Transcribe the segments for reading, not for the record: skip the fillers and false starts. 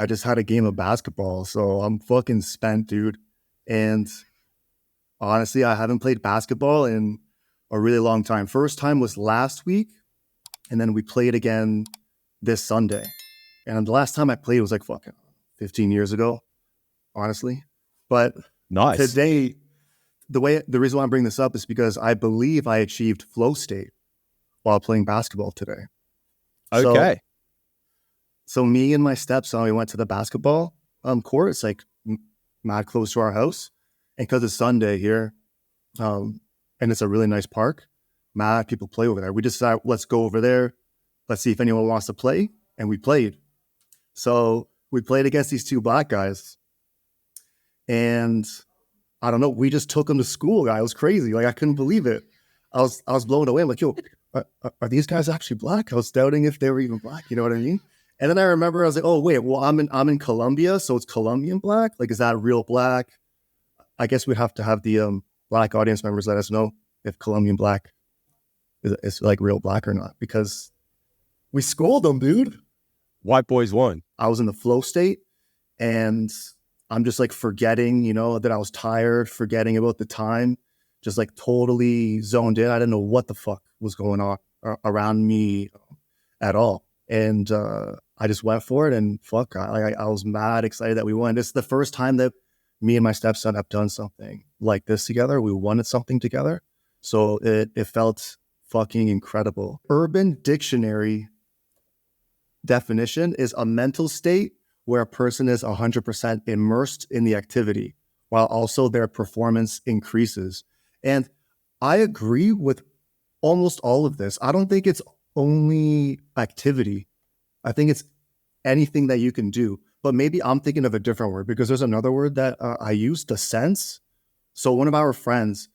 I just had a game of basketball, so I'm fucking spent, dude. And honestly, I haven't played basketball in a really long time. First time was last week, and then we played again this Sunday. And the last time I played was like fucking 15 years ago, honestly. But Nice. today, the reason why I'm bringing this up is because I believe I achieved flow state while playing basketball today. Okay. So me and my stepson, we went to the basketball court. It's like mad close to our house. And because it's Sunday here, and it's a really nice park, mad people play over there. We decided, let's go over there. Let's see if anyone wants to play. And we played. So we played against these two black guys. And I don't know, we just took them to school, guy. It was crazy. Like, I couldn't believe it. I was blown away. I'm like, yo, are these guys actually black? I was doubting if they were even black. You know what I mean? And then I remember I was like, oh wait, well I'm in Colombia, so it's Colombian black. Like, is that real black? I guess we'd have to have the black audience members let us know if Colombian black is like real black or not, because we schooled them, dude. White boys won. I was in the flow state, and I'm just like forgetting, that I was tired, forgetting about the time, just like totally zoned in. I didn't know what the fuck was going on around me at all. And I just went for it, and fuck, I was mad excited that we won. This is the first time that me and my stepson have done something like this together. We won at something together. So it felt fucking incredible. Urban Dictionary definition is a mental state where a person is 100% immersed in the activity, while also their performance increases. And I agree with almost all of this. I don't think it's only activity. I think it's anything that you can do. But maybe I'm thinking of a different word, because there's another word that I use, the sense. So one of our friends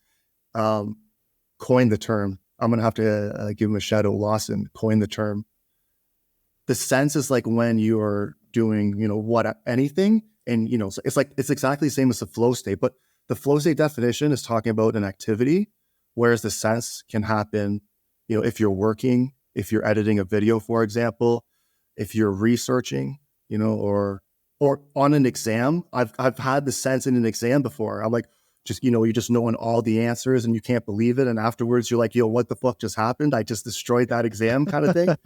coined the term. I'm going to have to give him a shout out. Lawson coined the term. The sense is like when you're doing, anything. And, it's exactly the same as the flow state. But the flow state definition is talking about an activity, whereas the sense can happen, if you're working, if you're editing a video, for example, if you're researching, or on an exam. I've had the sense in an exam before. I'm like, you're just knowing all the answers and you can't believe it. And afterwards you're like, yo, what the fuck just happened? I just destroyed that exam, kind of thing.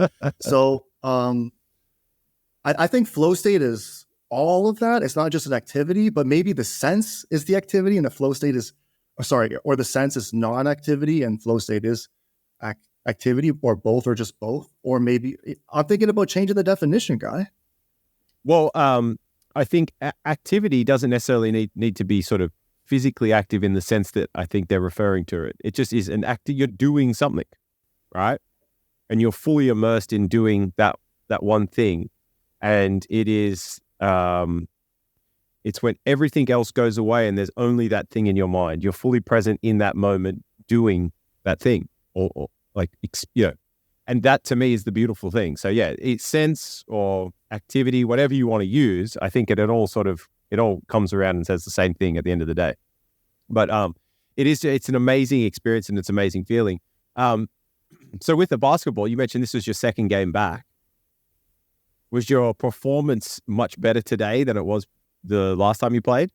So I think flow state is all of that. It's not just an activity, but maybe the sense is the activity and the flow state is, or the sense is non-activity and flow state is activity, or both, or just both. Or maybe I'm thinking about changing the definition, guy. Well, I think activity doesn't necessarily need to be sort of physically active in the sense that I think they're referring to it. It just is an act. You're doing something, right? And you're fully immersed in doing that one thing. And it is, it's when everything else goes away and there's only that thing in your mind. You're fully present in that moment doing that thing, or like, and that to me is the beautiful thing. So yeah, it's sense or activity, whatever you want to use. I think it all comes around and says the same thing at the end of the day. But it's an amazing experience and it's an amazing feeling. So with the basketball, you mentioned this was your second game back. Was your performance much better today than it was the last time you played?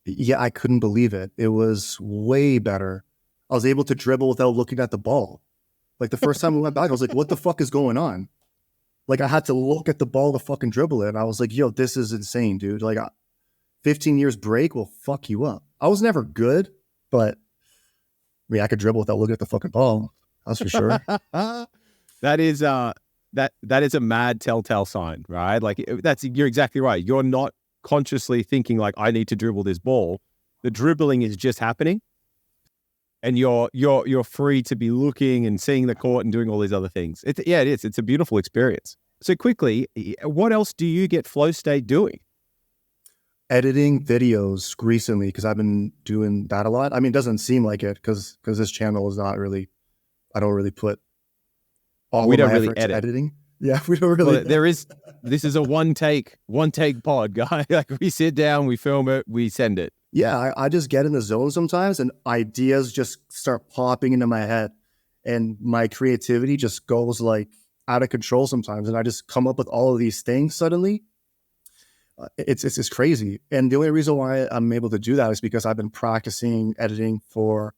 Yeah, I couldn't believe it. It was way better. I was able to dribble without looking at the ball. Like the first time we went back, I was like, what the fuck is going on? Like I had to look at the ball to fucking dribble it. And I was like, yo, this is insane, dude. Like 15 years break will fuck you up. I was never good, but I could dribble without looking at the fucking ball. That's for sure. That is a mad telltale sign, right? Like you're exactly right. You're not consciously thinking like, I need to dribble this ball. The dribbling is just happening. And you're free to be looking and seeing the court and doing all these other things. It is. It's a beautiful experience. So quickly, what else do you get flow state doing? Editing videos recently, because I've been doing that a lot. I mean, it doesn't seem like it because this channel is not really, I don't really put all of my effort to editing. Yeah, we don't really. Well, this is a one take pod, guy. Like we sit down, we film it, we send it. Yeah, I just get in the zone sometimes and ideas just start popping into my head and my creativity just goes like out of control sometimes. And I just come up with all of these things suddenly. It's crazy. And the only reason why I'm able to do that is because I've been practicing editing for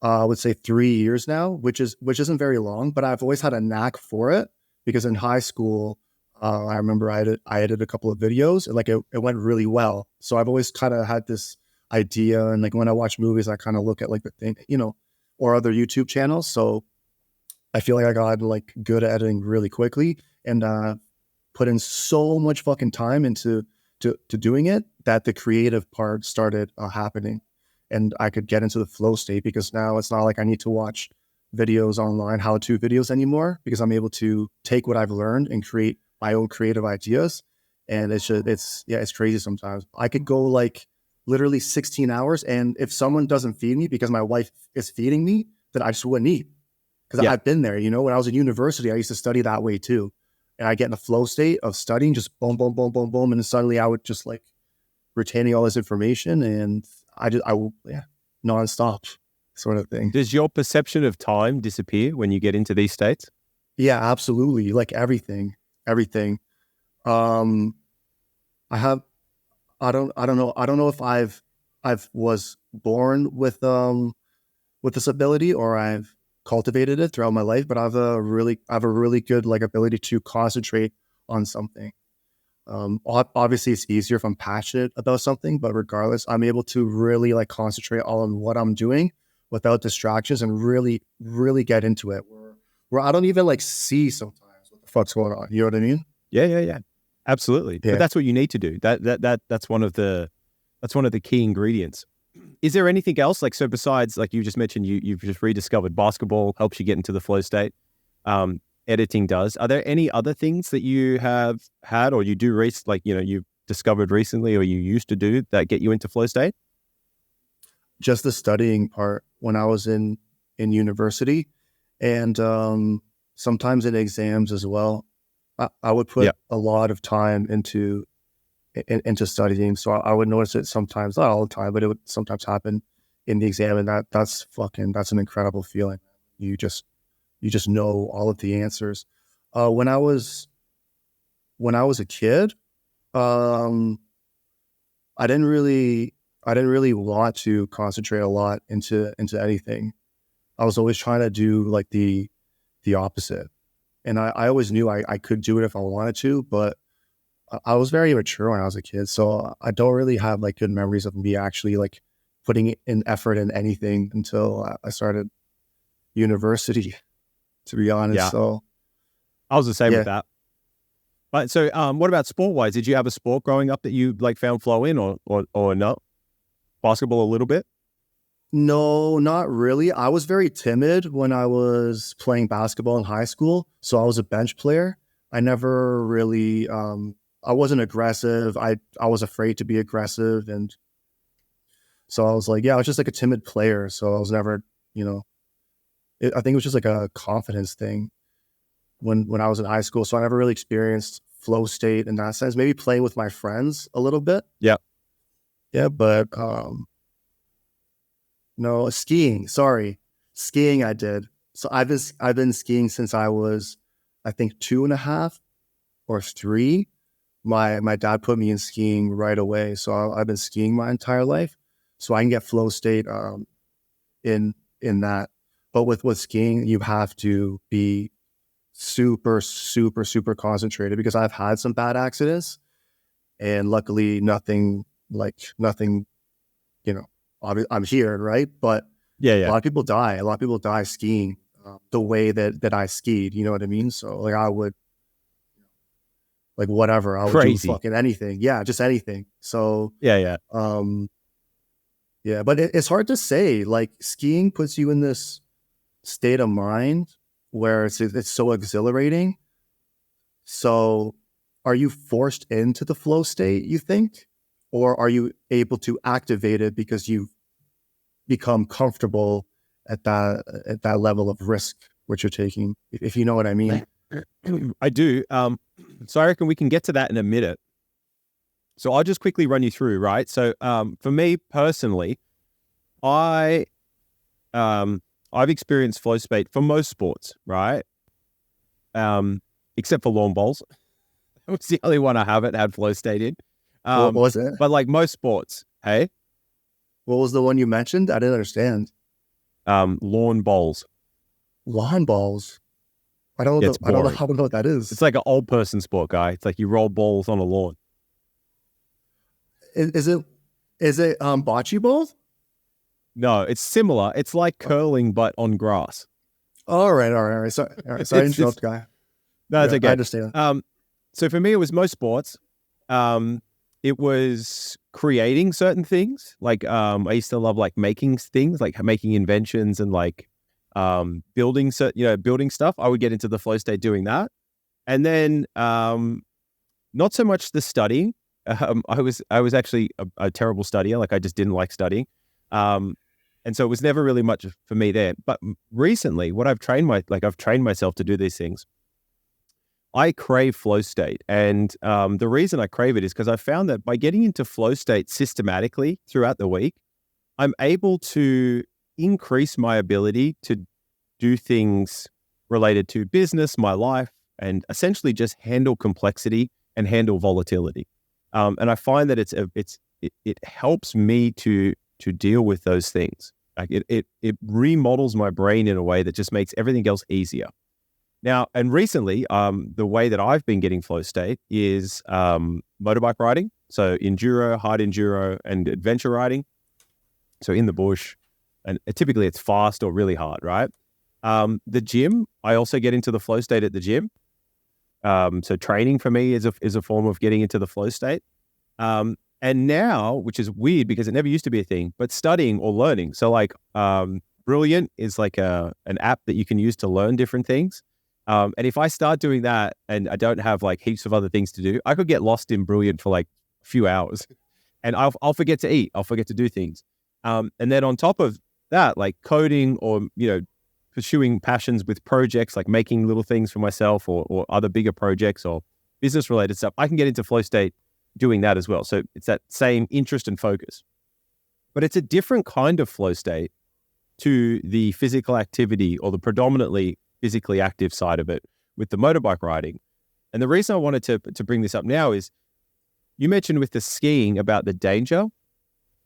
I would say 3 years now, which isn't very long, but I've always had a knack for it because in high school, I remember I edited a couple of videos and like it went really well. So I've always kind of had this idea, and like when I watch movies, I kind of look at like the thing, or other YouTube channels. So I feel like I got like good at editing really quickly, and put in so much fucking time into to doing it that the creative part started happening, and I could get into the flow state because now it's not like I need to watch videos online, how-to videos anymore, because I'm able to take what I've learned and create my own creative ideas. And it's crazy sometimes. I could go like literally 16 hours, and if someone doesn't feed me because my wife is feeding me, then I just wouldn't eat. Because Yeah. I've been there, when I was in university, I used to study that way too. And I get in a flow state of studying, just boom, boom, boom, boom, boom. And then suddenly I would just like retaining all this information, and yeah, nonstop sort of thing. Does your perception of time disappear when you get into these states? Yeah, absolutely. Like everything. Um, I have, I don't know if I've was born with this ability or I've cultivated it throughout my life, but I have a really good like ability to concentrate on something. Obviously it's easier if I'm passionate about something, but regardless, I'm able to really like concentrate all on what I'm doing without distractions and really, really get into it where I don't even like see sometimes what the fuck's going on. You know what I mean? Yeah. Absolutely. But Yeah. that's what you need to do. That's one of the key ingredients. Is there anything else? Like, so besides, like you just mentioned, you've just rediscovered basketball helps you get into the flow state. Editing does. Are there any other things that you have had or you do you've discovered recently or you used to do that get you into flow state? Just the studying part when I was in university, and sometimes in exams as well. I would Yeah. put a lot of time into studying, so I would notice it sometimes, not all the time, but it would sometimes happen in the exam, and that's an incredible feeling. You just know all of the answers. When I was a kid, um, I didn't really want to concentrate a lot into anything. I was always trying to do like the opposite. And I always knew I could do it if I wanted to, but I was very immature when I was a kid. So I don't really have like good memories of me actually like putting in effort in anything until I started university, to be honest. Yeah. So I was the same with yeah, that. But so, what about sport wise? Did you have a sport growing up that you like found flow in or not? Basketball a little bit? no, not really. I was very timid when I was playing basketball in high school. So I was a bench player. I never really, I wasn't aggressive. I was afraid to be aggressive. And so I was like, yeah, I was just like a timid player. So I was never, you know, I think it was just like a confidence thing when I was in high school. So I never really experienced flow state in that sense. Maybe playing with my friends a little bit. Yeah. Yeah. But, no, skiing. Sorry, skiing. I did. So I've been skiing since I was, I think, 2.5 or 3. My dad put me in skiing right away, so I've been skiing my entire life. So I can get flow state in that. But with skiing, you have to be super super super concentrated because I've had some bad accidents, and luckily nothing. You know, I'm here, right? But Yeah. a Yeah. lot of people die. A lot of people die skiing the way that I skied. You know what I mean? So like I would like whatever. I would do Crazy. fucking anything. Yeah, just anything. So Yeah. um yeah, but it's hard to say. Like skiing puts you in this state of mind where it's so exhilarating. So are you forced into the flow state, you think? Or are you able to activate it because you become comfortable at that level of risk which you're taking, if you know what I mean? I do. So I reckon we can get to that in a minute. So I'll just quickly run you through, right? So for me personally, I I've experienced flow state for most sports, right? Except for lawn bowls. It was the only one I haven't had flow state in. What was it? But like most sports, hey, What was the one you mentioned? I didn't understand. lawn bowls. Lawn balls. I don't Yeah, know. it's I don't know. boring. I don't know what that is. It's like an old person sport, guy. It's like you roll balls on a lawn. Is it? Is it bocce ball? No, it's similar. It's like curling, but on grass. All right. All right. Sorry. All right. Sorry to interrupt, guy. No, it's Yeah, I okay. understand. So for me, it was most sports. It was creating certain things. Like I used to love like making things, like making inventions and like building building stuff. I would get into the flow state doing that. And then not so much the studying. I was actually a terrible studier. Like I just didn't like studying. And so it was never really much for me there. But recently, what I've trained myself to do these things. I crave flow state. And the reason I crave it is because I found that by getting into flow state systematically throughout the week, I'm able to increase my ability to do things related to business, my life, and essentially just handle complexity and handle volatility. And I find that it helps me to deal with those things. Like it remodels my brain in a way that just makes everything else easier. Now, and recently, the way that I've been getting flow state is motorbike riding. So enduro, hard enduro, and adventure riding. So in the bush, and typically it's fast or really hard, right? The gym, I also get into the flow state at the gym. So training for me is a form of getting into the flow state. And now, which is weird because it never used to be a thing, but studying or learning. So like Brilliant is like an app that you can use to learn different things. And if I start doing that and I don't have like heaps of other things to do, I could get lost in Brilliant for like a few hours and I'll forget to eat. I'll forget to do things. And then on top of that, like coding or, pursuing passions with projects, like making little things for myself or other bigger projects or business related stuff, I can get into flow state doing that as well. So it's that same interest and focus, but it's a different kind of flow state to the physical activity or the predominantly physically active side of it with the motorbike riding. And the reason I wanted to bring this up now is you mentioned with the skiing about the danger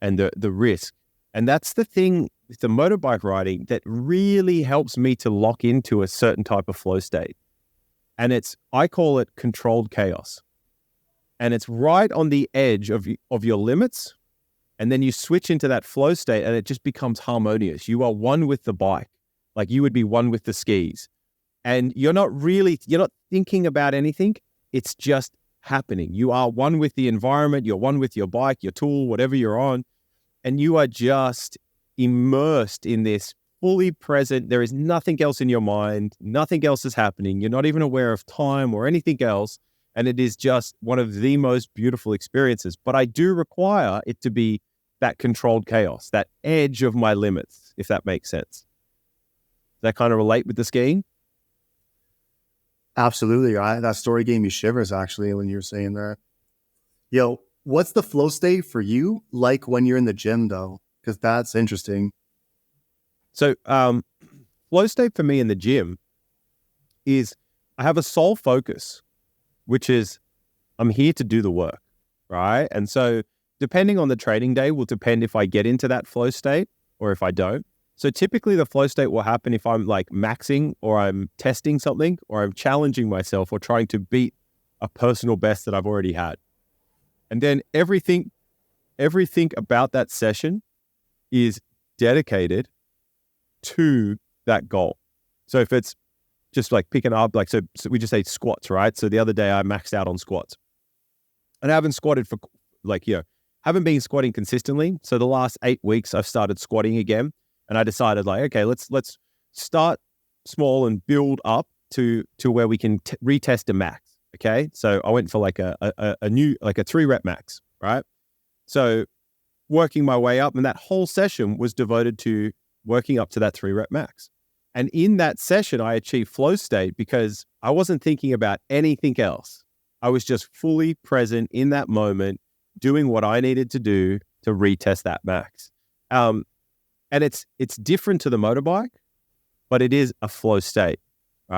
and the risk. And that's the thing with the motorbike riding that really helps me to lock into a certain type of flow state. And I call it controlled chaos. And it's right on the edge of your limits. And then you switch into that flow state and it just becomes harmonious. You are one with the bike, like you would be one with the skis. And you're not thinking about anything. It's just happening. You are one with the environment. You're one with your bike, your tool, whatever you're on. And you are just immersed in this, fully present. There is nothing else in your mind. Nothing else is happening. You're not even aware of time or anything else. And it is just one of the most beautiful experiences. But I do require it to be that controlled chaos, that edge of my limits, if that makes sense. Does that kind of relate with the skiing? Absolutely. That story gave me shivers actually when you were saying that. Yo, what's the flow state for you like when you're in the gym though? Because that's interesting. So flow state for me in the gym is I have a sole focus, which is I'm here to do the work, right? And so depending on the training day will depend if I get into that flow state or if I don't. So typically the flow state will happen if I'm like maxing or I'm testing something or I'm challenging myself or trying to beat a personal best that I've already had. And then everything about that session is dedicated to that goal. So if it's just like picking up, like, so we just say squats, right? So the other day I maxed out on squats and I haven't squatted for haven't been squatting consistently. So the last 8 weeks I've started squatting again. And I decided like, okay, let's start small and build up to where we can retest a max. Okay. So I went for like a new, like a 3-rep max, right? So working my way up, and that whole session was devoted to working up to that 3-rep max. And in that session, I achieved flow state because I wasn't thinking about anything else. I was just fully present in that moment, doing what I needed to do to retest that max. And it's different to the motorbike, but it is a flow state.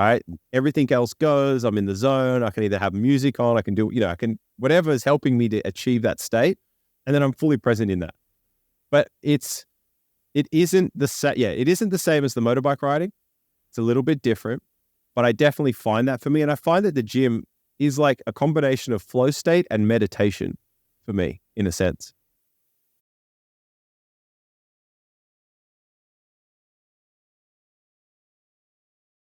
right? Everything else goes. I'm in the zone. I can either have music on, I can do, I can, whatever is helping me to achieve that state. And then I'm fully present in that. But it isn't the same. Yeah, it isn't the same as the motorbike riding. It's a little bit different, but I definitely find that for me. And I find that the gym is like a combination of flow state and meditation for me, in a sense.